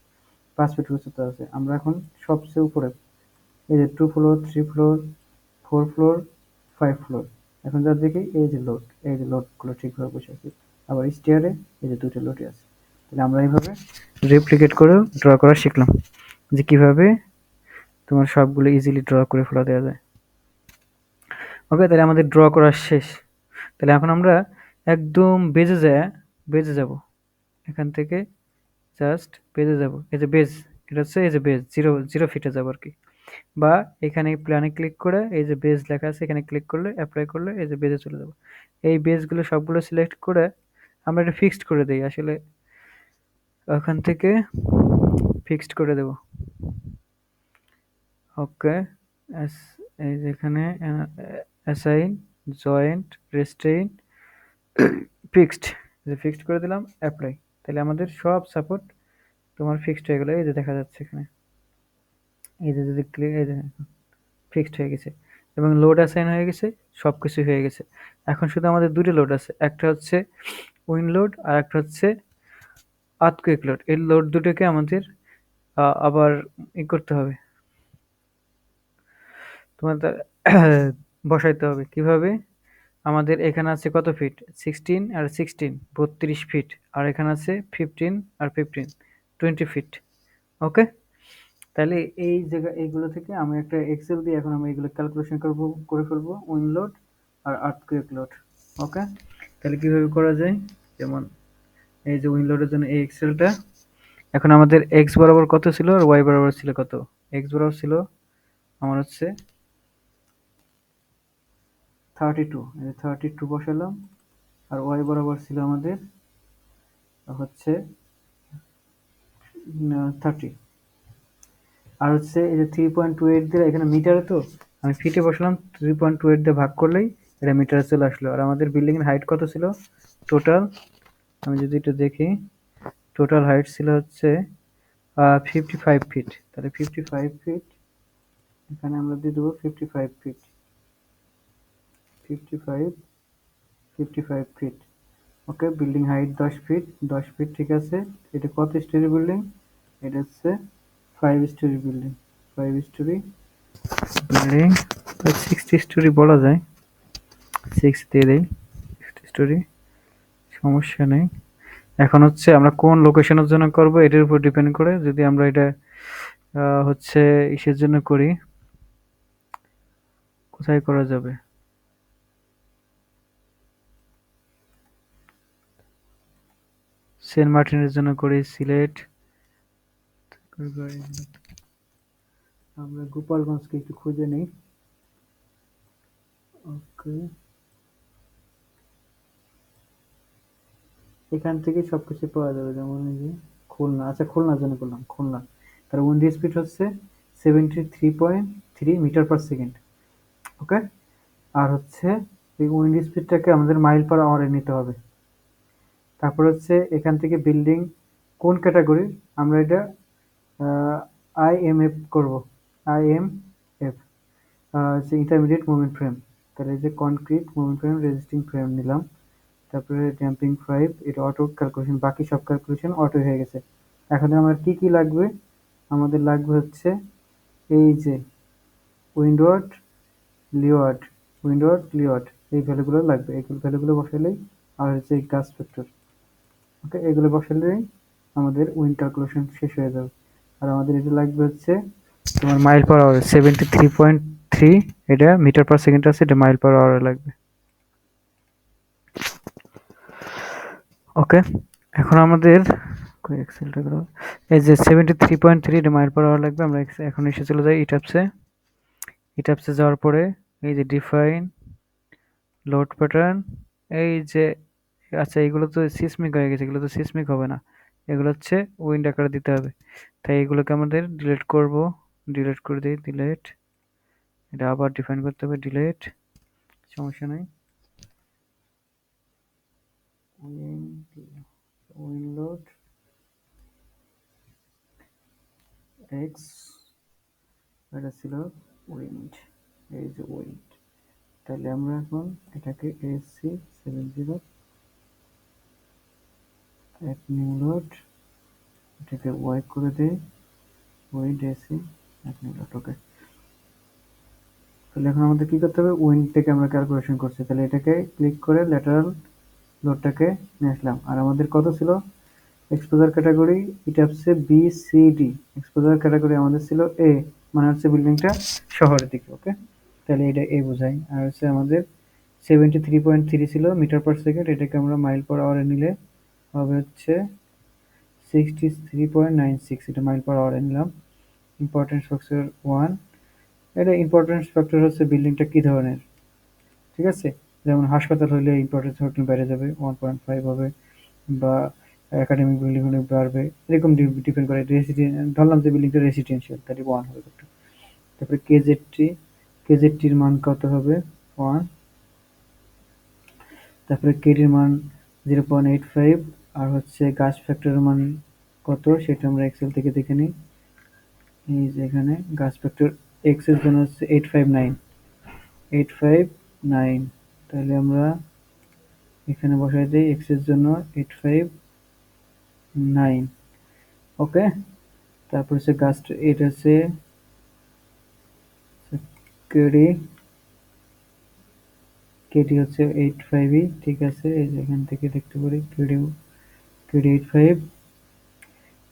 5 ফিট উচ্চতা আছে। আমরা এখন সবচেয়ে উপরে এই যে 2 ফ্লোর, 3 ফ্লোর, 4 ফ্লোর, 5 ফ্লোর, এখন যা দেখি এই যে লোড, এই যে লোডগুলো ঠিকভাবে বসে আছে। আবার স্টেয়ারে এই যে 2টা লোডই আছে। তাহলে আমরা এইভাবে রেপ্লিকেট করে ড্র করা শিখলাম, যে কিভাবে তোমার সবগুলো ইজিলি ড্র করে ফেলা দেওয়া যায়। ওকে, তাহলে আমাদের ড্র করা শেষ। তাহলে এখন আমরা একদম বেজে যাব। এখান থেকে জাস্ট বেজে যাব। এই যে বেজ, এটা হচ্ছে এই যে বেজ, 0 ফিটে যাব আর কি। বা এখানে প্ল্যানে ক্লিক করে এই যে বেজ লেখা আছে, এখানে ক্লিক করলে, অ্যাপ্লাই করলে এই যে বেজে চলে যাব। এই বেজগুলো সবগুলো সিলেক্ট করে আমরা এটা ফিক্সড করে দেই আসলে, ওখান থেকে ফিক্সড করে দেব। ওকে, এই যেখানে অ্যাসাইন, জয়েন্ট, রেস্ট্রেইন, ফিক্সড, যে ফিক্সড করে দিলাম, অ্যাপ্লাই। তাহলে আমাদের সব সাপোর্ট তোমার ফিক্সড হয়ে গেলো, এই যে দেখা যাচ্ছে এখানে, এই যে যদি ক্লিক, এই যে ফিক্সড হয়ে গেছে এবং লোড অ্যাসাইন হয়ে গেছে, সব কিছু হয়ে গেছে। এখন শুধু আমাদের দুটো লোড আছে, একটা হচ্ছে উইন্ড লোড আর একটা হচ্ছে আর্থকুয়েক লোড। এই লোড দুটোকে আমাদের আবার করতে হবে, তোমাদের বসাইতে হবে। কিভাবে? আমাদের এখানে আছে কত ফিট, 16 আর 16, 32 ফিট। আর এখানে আছে 15 আর 15, 20 ফিট। ওকে, তাহলে এই জায়গা, এইগুলো থেকে আমি একটা এক্সেল দিয়ে এখন আমি এগুলো ক্যালকুলেশন করে ফেলবো, উইন্ড লোড আর আর্থকুয়েক লোড। ওকে, তাহলে কিভাবে করা যায়? যেমন এই যে উইন্ড লোডের জন্য এই এক্সেলটা, এখন আমাদের এক্স বরাবর কত ছিল আর ওয়াই বরাবর ছিল কত? এক্স বরাবর ছিল আমার হচ্ছে 32, 32 বসালাম। আর ওয়াই বরাবর ছিল আমাদের হচ্ছে 30। আর হচ্ছে এই যে 3.28 দিয়ে, এখানে মিটারে তো আমি ফিটে বসলাম, 3.28 দিয়ে ভাগ করলেই এটা মিটারে চলে আসলো। আর আমাদের বিল্ডিং এর হাইট কত ছিল টোটাল? আমি যদি একটু দেখি, টোটাল হাইট ছিল হচ্ছে 55 ফিট। তাহলে 55 ফিট, এখানে আমরা দিয়ে দেবো 55 ফিট, 55, 55 ফিট। ওকে, বিল্ডিং হাইট 10 ফিট, 10 ফিট ঠিক আছে। এটা কত স্টোরি বিল্ডিং? এটা হচ্ছে 5 story building, 5 story building, 60 story বলা যায়, 6 দিয়ে দেই, 60 স্টোরি, সমস্যা নেই। এখন হচ্ছে আমরা কোন লোকেশনের জন্য করব এটার উপর ডিপেন্ড করে, যদি আমরা এটা হচ্ছে ইসের জন্য করি, কোথায় করা যাবে? সেন্ট মার্টিনের জন্য করি সিলেট, আমরা গোপালগঞ্জকে একটু খুঁজে নেই। ওকে, এখান থেকে সবকিছু পাওয়া যাবে, যেমন এই যে খুলনা, আচ্ছা খুলনার জন্য করলাম, খুলনা। তার উইন্ড স্পিড হচ্ছে 73.3 মিটার পার সেকেন্ড। ওকে, আর হচ্ছে এই উইন্ড স্পিডটাকে আমাদের মাইল পার আওয়ারে নিতে হবে। তারপর হচ্ছে এখান থেকে বিল্ডিং কোন ক্যাটাগরি, আমরা এটা আইএমএফ করব, আইএমএফ হচ্ছে ইন্টারমিডিয়েট মুভমেন্ট ফ্রেম। তাহলে এই যে concrete movement frame, resisting frame নিলাম। তারপরে ড্যাম্পিং 5, এটা অটো ক্যালকুলেশন, বাকি সব ক্যালকুলেশন অটো হয়ে গেছে। এখন আমার কি কি লাগবে? আমাদের লাগবে হচ্ছে এই যে উইন্ডওয়ার্ড, লিওয়ার্ড, উইন্ডওয়ার্ড, লিওয়ার্ড, এই ভ্যালুগুলো লাগবে। এই ভ্যালুগুলো বসালেই, আর হচ্ছে এই গাছ ফ্যাক্টর, ওকে, এগুলো বসালেই আমাদের উইন্ড ক্যালকুলেশন শেষ হয়ে যাবে। আর আমাদের এটা লাগবে হচ্ছে তোমার মাইল পার আওয়ার, 73.3, এটা মিটার পার সেকেন্ড আছে, এটা মাইল পার আওয়ারে লাগবে। ওকে, এখন আমাদের এক্সেলটা করো, এই যে 73.3 এটা মাইল পার আওয়ার লাগবে। আমরা এখন এসে চলে যাই ইটাপসে। ইটাপসে যাওয়ার পরে এই যে ডিফাইন লোড প্যাটার্ন, এই যে, আচ্ছা এগুলো তো সিসমিক হয়ে গেছে, এগুলো তো সিসমিক হবে না, এগুলো হচ্ছে উইন্ড আকারে দিতে হবে। তাই এগুলোকে আমাদের ডিলিট করব, ডিলিট করে দিই, ডিলিট। এটা আবার ডিফাইন করতে হবে, ডিলিট, সমস্যা নাই। উইন্ড, উইন্ড লোড এক্স, এটা ছিল উইন্ড, এই যে উইন্ড। তাহলে আমরা এখন এটাকে এসি 70 এক নিউ লোড, এটাকে ওয়াই করে দেই, উইন্ড এসি এক নিউ লোড। ওকে, তাহলে এখন আমাদের কি করতে হবে? উইন্ড থেকে আমরা ক্যালকুলেশন করছি, তাহলে এটাকে ক্লিক করে ল্যাটারাল লোডটাকে নিয়ে আসলাম। আর আমাদের কত ছিল এক্সপোজার ক্যাটাগরি? এটা হচ্ছে B C D, exposure category আমাদের ছিল এ, মানে হচ্ছে বিল্ডিংটা শহরের দিকে। ওকে, তাহলে এটা এ বোঝাই। আর হচ্ছে আমাদের 73.3 ছিল মিটার পার সেকেন্ড, এটাকে আমরা মাইল পার আওয়ারে নিলে হবে হচ্ছে 63.96, এটা মাইল পার আওয়ারে নিলাম। ইম্পর্টেন্স ফ্যাক্টর 1, এটা ইম্পর্টেন্স ফ্যাক্টর হচ্ছে বিল্ডিংটা কি ধরনের, ঠিক আছে? যেমন হাসপাতাল হলে ইম্পর্টেন্স ফ্যাক্টর বেড়ে যাবে, 1.5 হবে। বা একাডেমিক বিল্ডিং হলে বাড়বে, এরকম ডিপেন্ড করে। ধরলাম যে বিল্ডিংটা রেসিডেন্সিয়াল, তাহলে 1 হবে একটা। তারপরে কেজেডটির মান কত হবে? 1। তারপরে কেডির মান 0.85, আর হচ্ছে গাছ ফ্যাক্টরের মান কত সেটা আমরা এক্সেল থেকে দেখে নিই। এই যে এখানে গাছ ফ্যাক্টর এক্স এর জন্য হচ্ছে 859, 859। তাহলে আমরা এখানে বসাই দিই এক্স এর জন্য 859। ওকে। তারপর হচ্ছে গাছ, এটা হচ্ছে কেডি, কেডি হচ্ছে 85ই, ঠিক আছে। এই যে এখান থেকে দেখতে পারি কেডি, কেডি 85,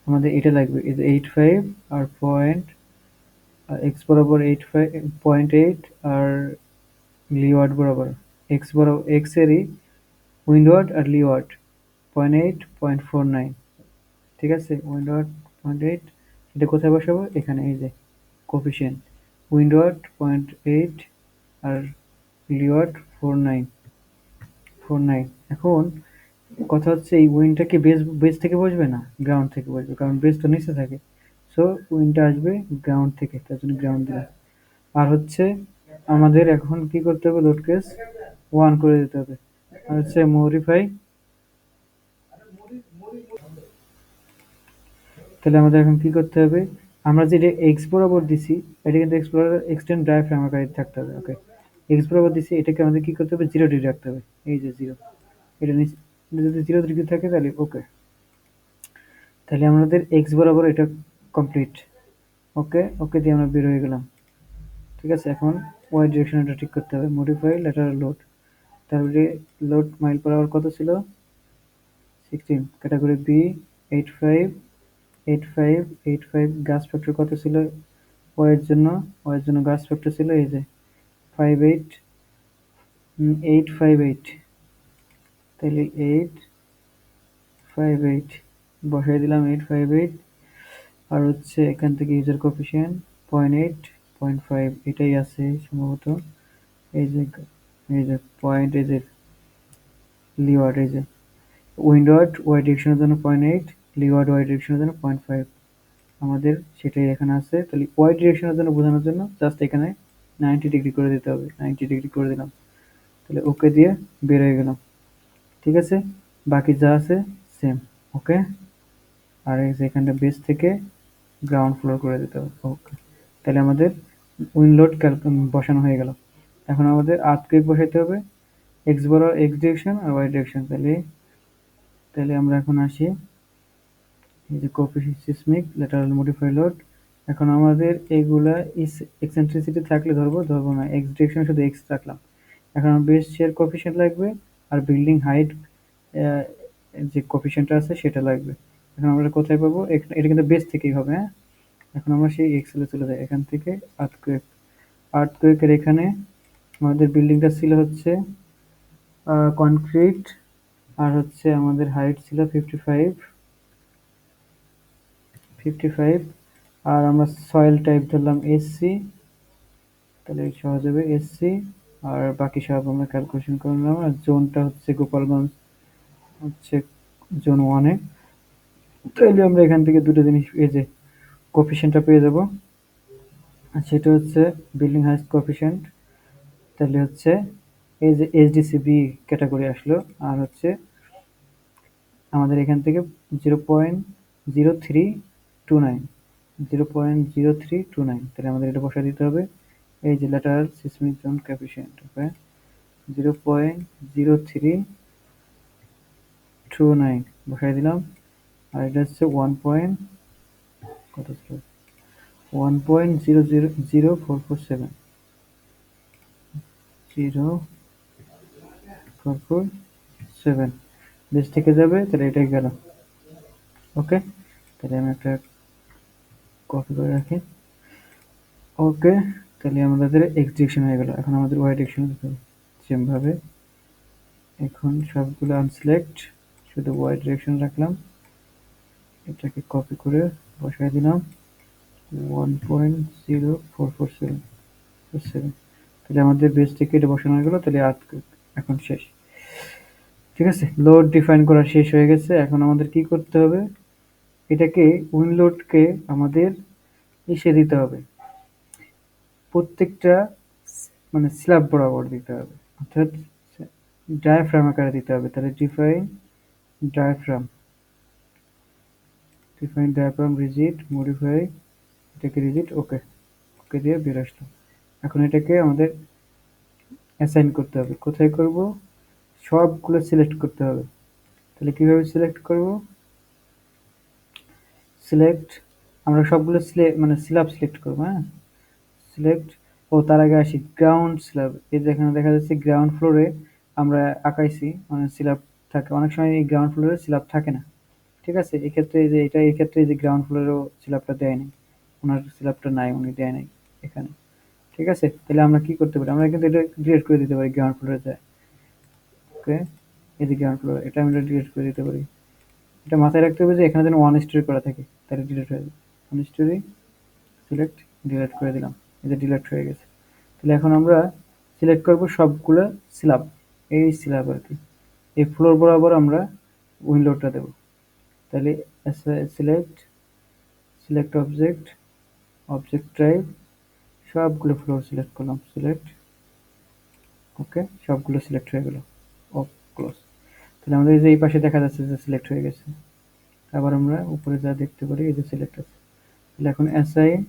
আমাদের এটা লাগবে, এই যে 85 আর পয়েন্ট, এক্স বরাবর 85.8, আর লিওয়ার্ড বরাবর এক্স বরাবর, এক্স এরই উইন্ডওয়ার্ড আর লিওয়ার্ড 0.8, 0.49, ঠিক আছে। উইন্ডওয়ার্ড 0.8, এটা কোথায় বসাবো? এখানে এই যে কোফিশিয়েন্ট উইন্ডওয়ার্ড 0.8 আর লিওয়ার্ড 49। এখন কথা হচ্ছে এই উইন্ডটা কি বেস থেকে বসবে? না, গ্রাউন্ড থেকে বসবে, কারণ বেস তো নিচে থাকে। সো উইন্ডটা আসবে গ্রাউন্ড থেকে, তার জন্য গ্রাউন্ড দিলাম। আর হচ্ছে আমাদের এখন কি করতে হবে? লোড কেস 1 করে দিতে হবে। আর হচ্ছে মডিফাই, তাহলে আমাদের এখন কি করতে হবে? আমরা যেটা এক্স বরাবর দিছি, এটা কিন্তু এক্স বরাবর এক্সটেন্ড ডায়াফ্রাম আকারে থাকতে হবে। ওকে, এক্স বরাবর দিছি, এটাকে আমাদের কি করতে হবে? 0 ডিগ্রি রাখতে হবে। এই যে 0, এটা যদি 0 ডিগ্রি থাকে তাহলে ওকে। তাহলে আমাদের এক্স বরাবর এটা কমপ্লিট। ওকে, ওকে দিয়ে আমরা বের হয়ে গেলাম। ঠিক আছে, এখন ওয়াই ডিরেকশনটা ঠিক করতে হবে। মডিফাই ল্যাটারাল লোড, তারপরে লোড মাইল পার আওয়ার কত ছিল? 16। Category B 85, 85, 85। গাছ ফ্যাক্টর কত ছিল ওয়ের জন্য? ওয়ের জন্য গাছ ফ্যাক্টর ছিল এই যে 58, 858। তাহলে 858 বসাই দিলাম, 858। আর হচ্ছে এখান থেকে ইউজার কোফিশিয়েন্ট 0.8, 0.5 এটাই আছে সম্ভবত। এই যে, এই যে পয়েন্ট, এই যে লিওয়ার্ড, এই যে উইন্ডওয়ার্ড ওয়াই ডিরেকশনের জন্য 0.8, লিওয়ার্ড ওয়াই ডিরেকশনের জন্য 0.5, আমাদের সেটাই এখানে আছে। তাহলে ওয়াই ডিরেকশনের জন্য বোঝানোর জন্য জাস্ট এখানে 90 ডিগ্রি করে দিতে হবে। 90 ডিগ্রি করে দিলাম, তাহলে ওকে দিয়ে বের হয়ে গেলাম। ঠিক আছে, বাকি যা আছে সেম। ওকে, আর এই যে এখানটা বেস থেকে গ্রাউন্ড ফ্লোর করে দিতে হবে। ওকে, তাহলে আমাদের উইন্ড লোড বসানো হয়ে গেল। এখন আমাদের আর্থকুয়েক বসাইতে হবে, এক্স বড় এক্স ডিরেকশন আর ওয়াই ডিরেকশন। তাহলে তাহলে আমরা এখন আসি এই যে সিসমিক ল্যাটারাল মডিফাই লোড। এখন আমাদের এইগুলা এক্সেন্ট্রিসিটি থাকলে ধরবো, ধরবো না, এক্স ডিরেকশনে শুধু এক্স রাখলাম। এখন আমার বেস শেয়ার কোফিশিয়েন্ট লাগবে, আর বিল্ডিং হাইট যে কোফিশিয়েন্টটা আছে সেটা লাগবে। এখন আমরা কোথায় পাবো? এটা কিন্তু বেস থেকেই হবে, হ্যাঁ। এখন আমরা সেই এক্সেলে চলে যাই, এখান থেকে আর্থকুয়েক। আর্থকুয়েকের এখানে আমাদের বিল্ডিংটা ছিল হচ্ছে কনক্রিট, আর হচ্ছে আমাদের হাইট ছিল 55, 55। আর আমরা সয়েল টাইপ ধরলাম এসসি, তাহলে সহজ হবে এসসি। আর বাকি সব আমরা ক্যালকুলেশন করে নিলাম। আর জোনটা হচ্ছে গোপালগঞ্জ, হচ্ছে জোন 1-এ। তাহলে আমরা এখান থেকে দুটো জিনিস, এই যে কোফিশিয়েন্টটা পেয়ে যাব, আর সেটা হচ্ছে বিল্ডিং হাইট কোফিশিয়েন্ট। তাহলে হচ্ছে এই যে এইচডিসিবি ক্যাটাগরি আসলো, আর হচ্ছে আমাদের এখান থেকে 0.0329, 0.0329। তাহলে আমাদের এটা বসা দিতে হবে। এই যে ল্যাটারাল সিসমিক জোন কোএফিসিয়েন্ট, ওকে, 0.0329 বসাই দিলাম। আর এটা হচ্ছে 1 পয়েন্ট, কত ছিল? 1.000447, 0447 বেস থেকে যাবে, তাহলে এটাই গেল। ওকে, তাহলে আমি একটা কপি করে রাখি। ওকে, তাহলে আমাদের এক্স ডিরেকশন হয়ে গেল। এখন আমাদের ওয়াই ডিরেকশন দিতে হবে সেম ভাবে। এখন সবগুলো আনসিলেক্ট, শুধু ওয়াই ডিরেকশন রাখলাম। এটাকে কপি করে বসাই দিলাম 1.0447। তাহলে আমাদের বেস থেকে এটা বসানো হয়ে গেল। তাহলে এখন শেষ। ঠিক আছে, লোড ডিফাইন করা শেষ হয়ে গেছে। এখন আমাদের কি করতে হবে, এটাকে উইন্ডলোডকে আমাদের ইসে দিতে হবে, প্রত্যেকটা মানে স্ল্যাব বরাবর দিতে হবে, অর্থাৎ ডায়াফ্রাম আকারে দিতে হবে। তাহলে diaphragm define diaphragm rigid modify, এটাকে রিজিড, ওকে ওকে দিয়ে বের আসলো। এখন এটাকে আমাদের অ্যাসাইন করতে হবে। কোথায় করব, সবগুলো সিলেক্ট করতে হবে। তাহলে কিভাবে সিলেক্ট করব, সিলেক্ট, আমরা সবগুলো মানে স্ল্যাব সিলেক্ট করবো। হ্যাঁ, সিলেক্ট, ও তার আগে আসি গ্রাউন্ড স্ল্যাব। এই যে এখানে দেখা যাচ্ছে গ্রাউন্ড ফ্লোরে আমরা আঁকাইছি মানে স্ল্যাব থাকে, অনেক সময় এই গ্রাউন্ড ফ্লোরে স্ল্যাব থাকে না। ঠিক আছে, এক্ষেত্রে এই যে এটা, এই ক্ষেত্রে এই যে গ্রাউন্ড ফ্লোরেও স্ল্যাবটা দেয় নাই, ওনার স্ল্যাবটা নাই, উনি দেয় নাই এখানে। ঠিক আছে, তাহলে আমরা কি করতে পারি, আমরা কিন্তু এটা ডিলিট করে দিতে পারি গ্রাউন্ড ফ্লোরে যায়। ওকে, এই যে গ্রাউন্ড ফ্লোর, এটা আমরা ডিলিট করে দিতে পারি। এটা মাথায় রাখতে হবে যে এখানে যেন ওয়ান স্টোরি করা থাকে, তাহলে ডিলিট হয়ে যাবে। ওয়ান স্টোরি সিলেক্ট, ডিলিট করে দিলাম, এই যে ডিলিট হয়ে গেছে। তাহলে এখন আমরা সিলেক্ট করব সবগুলো স্ল্যাব, এই স্ল্যাব আর কি, এই ফ্লোর বরাবর আমরা উইন্ডোটা দেব। তাহলে select, select object, object type, সবগুলো ফ্লোর সিলেক্ট করলাম, সিলেক্ট, ওকে সবগুলো সিলেক্ট হয়ে গেল, ও ক্লোজ। তাহলে আমাদের এই যে এই পাশে দেখা যাচ্ছে যে সিলেক্ট হয়ে গেছে। আবার আমরা উপরে যা দেখতে পারি এই যে সিলেক্ট আছে। তাহলে এখন অ্যাসাইন,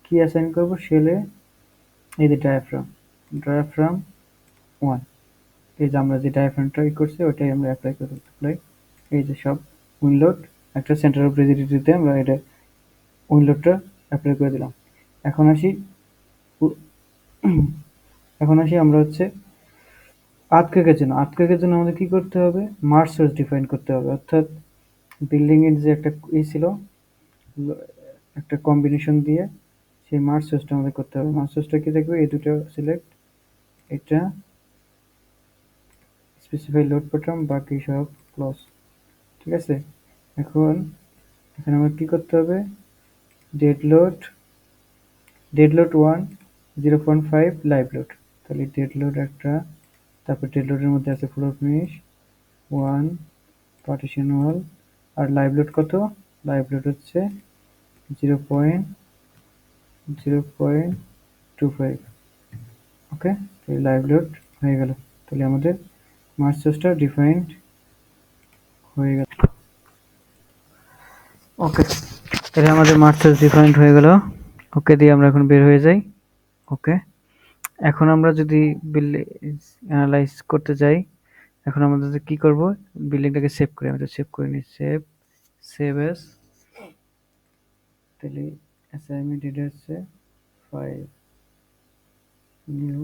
কি অ্যাসাইন করব, শেলে এই যে ডায়াফ্রাম, ডায়াফ্রাম 1, এই যে আমরা যে ডায়াফ্রামটা করছি ওটাই আমরা অ্যাপ্লাই করব। অ্যাপ্লাই, এই যে সব উইন্ডোড, একটা সেন্টার অফ রিজিডিটিতে আমরা এটা উইন্ডোডটা অ্যাপ্লাই করে দিলাম। এখন আসি এখন আসি আমরা হচ্ছে আর্থকুয়েকের জন্য। আর্থকুয়েকের জন্য আমাদের কি করতে হবে, মার্জ সোর্স ডিফাইন করতে হবে, অর্থাৎ বিল্ডিং এর যে একটা ছিল একটা কম্বিনেশন দিয়ে, সেই মার্জ সোর্সটা আমাদের করতে হবে। মার্জ সোর্সটা কি দেখবে, এই দুটো সিলেক্ট, এটা স্পেসিফাই লোড প্যাটার্ন, বাকি সব ক্লোজ। ঠিক আছে, এখন এখানে আমার কি করতে হবে, dead load, dead load 1, 0.5 live load. তাহলে ডেড লোড একটা, তারপর ডেড লোডের মধ্যে আছে ফ্লোর ফিনিশ 1, পার্টিশন ওয়াল, আর লাইভ লোড কত, লাইভ লোড হচ্ছে 0.25। ওকে, তাহলে লাইভ লোড হয়ে গেল। তাহলে আমাদের মার্জ সোর্সটা ডিফাইন্ড হয়ে গেল। ওকে, তাহলে আমাদের মার্জ সোর্স ডিফাইন্ড হয়ে গেল। ওকে দিয়ে আমরা এখন বের হয়ে যাই। ওকে, এখন আমরা যদি অ্যানালাইজ করতে যাই, এখন আমাদের কি করব, বিল্ডিংটাকে সেভ করে, আমি তো সেভ করে নিই, সেভ, সেভ এস। তাহলে অ্যাসাইনমেন্ট এটা হচ্ছে 5, new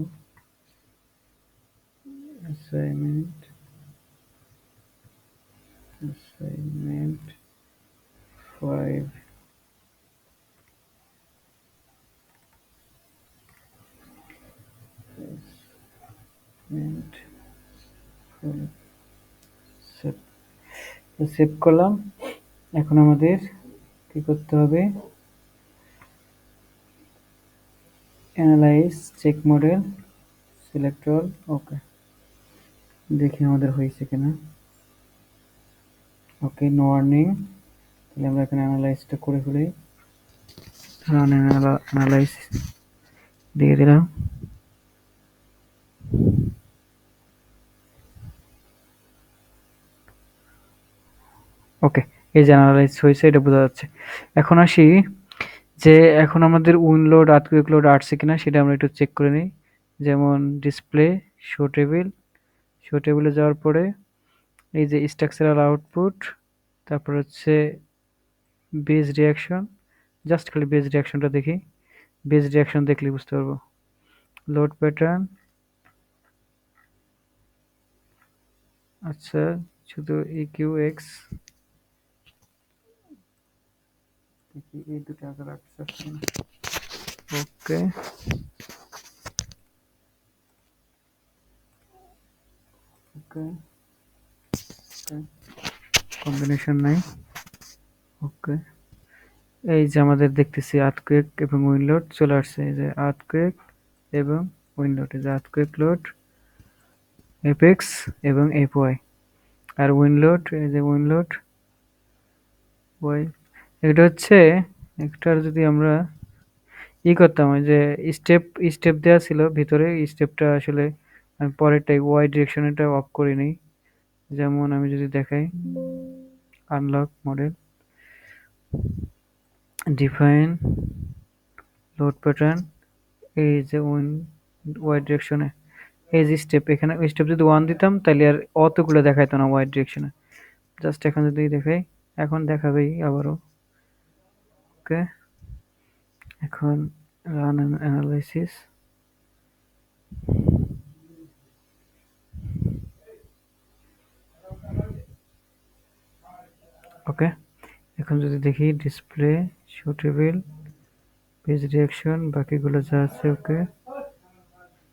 assignment, assignment 5, assignment 5, save, save করলাম। এখন আমাদের কি করতে হবে, analyse, check model, select all, okay দেখি আমাদের হয়েছে কিনা। Okay, no warning. তাহলে আমরা এখানে অ্যানালাইজটা করে ফেলি, রান অ্যানালাইজ দিয়ে দিলাম। ওকে, এই যে অ্যানালাইজ হয়েছে, এটা বোঝা যাচ্ছে। এখন আসি যে এখন আমাদের উইন্ডলোড আর্থকুয়েক লোড আসছে কিনা সেটা আমরা একটু চেক করে নিই। যেমন ডিসপ্লে, শো টেবিল, শো টেবিলে যাওয়ার পরে এই যে স্ট্রাকচারাল আউটপুট, তারপর হচ্ছে বেজ রিয়াকশন, জাস্ট খালি বেজ রিয়াকশনটা দেখি, বেজ রিয়াকশন দেখলে বুঝতে পারবো। লোড প্যাটার্ন, আচ্ছা শুধু ইকিউ এক্স, দেখি এই দুটো আগে রাখছে। ওকে, ওকে, কম্বিনেশন নাই। ওকে, এই যে আমাদের দেখতেছি আর্থকুয়েক এবং উইন্ডলোড চলে আসছে, এই যে আর্থকুয়েক এবং উইন্ডলোড, এই যে আর্থকুয়েক লোড এপেক্স এবং এফওয়াই। আর উইন্ডলোড, এই যে উইন্ডলোড ওয়াই, এটা হচ্ছে একটার যদি আমরা করতাম, ওই যে স্টেপ স্টেপ দেওয়া ছিল ভিতরে, স্টেপটা আসলে আমি পরেরটাই ওয়াই ডিরেকশনটা অফ করে নিই। যেমন আমি যদি দেখাই unlock model, define load pattern, এই যে ওয়াই ডিরেকশনে এই যে স্টেপ, এখানে স্টেপ যদি 1 দিতাম তাহলে আর অতগুলো দেখাইতো না ওয়াই ডিরেকশনে। জাস্ট এখন যদি দেখাই, এখন দেখাবেই আবারও। ওকে, এখন রান অ্যানালাইসিস। ওকে, এখন যদি দেখি display, show table, page reaction, বাকিগুলো যা আছে ওকে।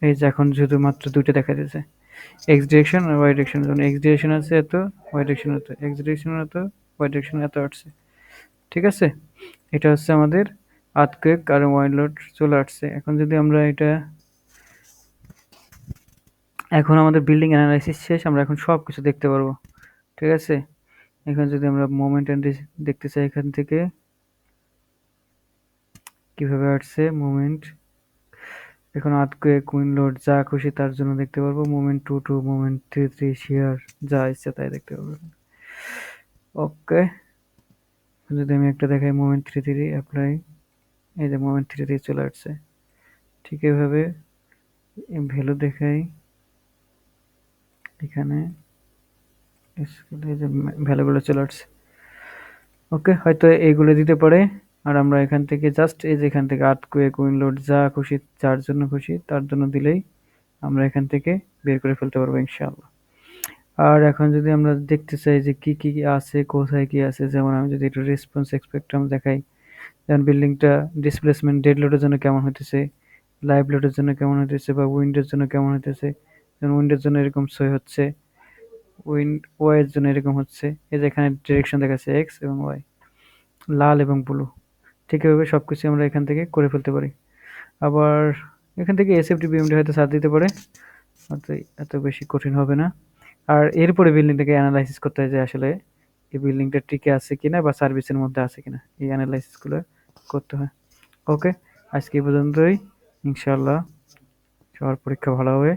এই যে এখন শুধুমাত্র দুইটা দেখা দিয়েছে, এক্স ডিরেকশন আর ওয়াই ডিরেকশনের জন্য। এক্স ডিরেকশন আছে এত, ওয়াই ডিরেকশন এত, এক্স ডিরেকশন এত, ওয়াই ডিরেকশন এত আসছে। ঠিক আছে, এটা হচ্ছে আমাদের আর্থকুয়েক আর ওয়াইল্ড চলে আসছে। এখন যদি আমরা এটা, এখন আমাদের বিল্ডিং অ্যানালাইসিস শেষ, আমরা এখন সব কিছু দেখতে পারবো। ঠিক আছে, এখন যদি আমরা মোমেন্ট দেখতে চাই, এখান থেকে কিভাবে আসছে মোমেন্ট, এখন আর্থকুয়েক, উইন্ডলোড যা খুশি তার জন্য দেখতে পারবো। মোমেন্ট 2 মোমেন্ট 3 শেয়ার যা ইচ্ছে তাই দেখতে পারবো। ওকে, যদি আমি একটা দেখাই মোমেন্ট 3 অ্যাপ্লাই, এই যে মোমেন্ট 3 চলে আসছে। ঠিক এভাবে ভ্যালু দেখাই, এখানে এই যে ভ্যালুগুলো চলে আসছে। ওকে, হয়তো এইগুলো দিতে পারে। আর আমরা এখান থেকে জাস্ট এই যে এখান থেকে আর্থকুয়েক, উইন্ডলোড যা খুশি যার জন্য খুশি তার জন্য দিলেই আমরা এখান থেকে বের করে ফেলতে পারবো ইনশাআল্লাহ। আর এখন যদি আমরা দেখতে চাই যে কি কি আছে, কোথায় কি আছে, যেমন আমি যদি একটু রেসপন্স স্পেকট্রাম দেখাই, যেমন বিল্ডিংটা ডিসপ্লেসমেন্ট ডেড লোডের জন্য কেমন হইতেছে, লাইভ লোডের জন্য কেমন হইতেছে, বা উইন্ডের জন্য কেমন হইতেছে। যেমন উইন্ডের জন্য এরকম সই হচ্ছে, ওয়াই এর জন্য এরকম হচ্ছে। এই যে এখানে ডিরেকশন দেখাচ্ছে এক্স এবং ওয়াই, লাল এবং ব্লু। ঠিক এভাবে সবকিছু আমরা এখান থেকে করে ফেলতে পারি। আবার এখান থেকে এসএফডি বিএমডি হয়তো সাথ দিতে পারে, হয়তো এত বেশি কঠিন হবে না। আর এরপরে বিল্ডিংটাকে অ্যানালাইসিস করতে হয় যে আসলে এই বিল্ডিংটা টিকে আছে কিনা বা সার্ভিসের মধ্যে আছে কিনা, এই অ্যানালাইসিসগুলো করতে হয়। ওকে, আজকে এই পর্যন্তই। ইনশাআল্লাহ সবার পরীক্ষা ভালো হবে।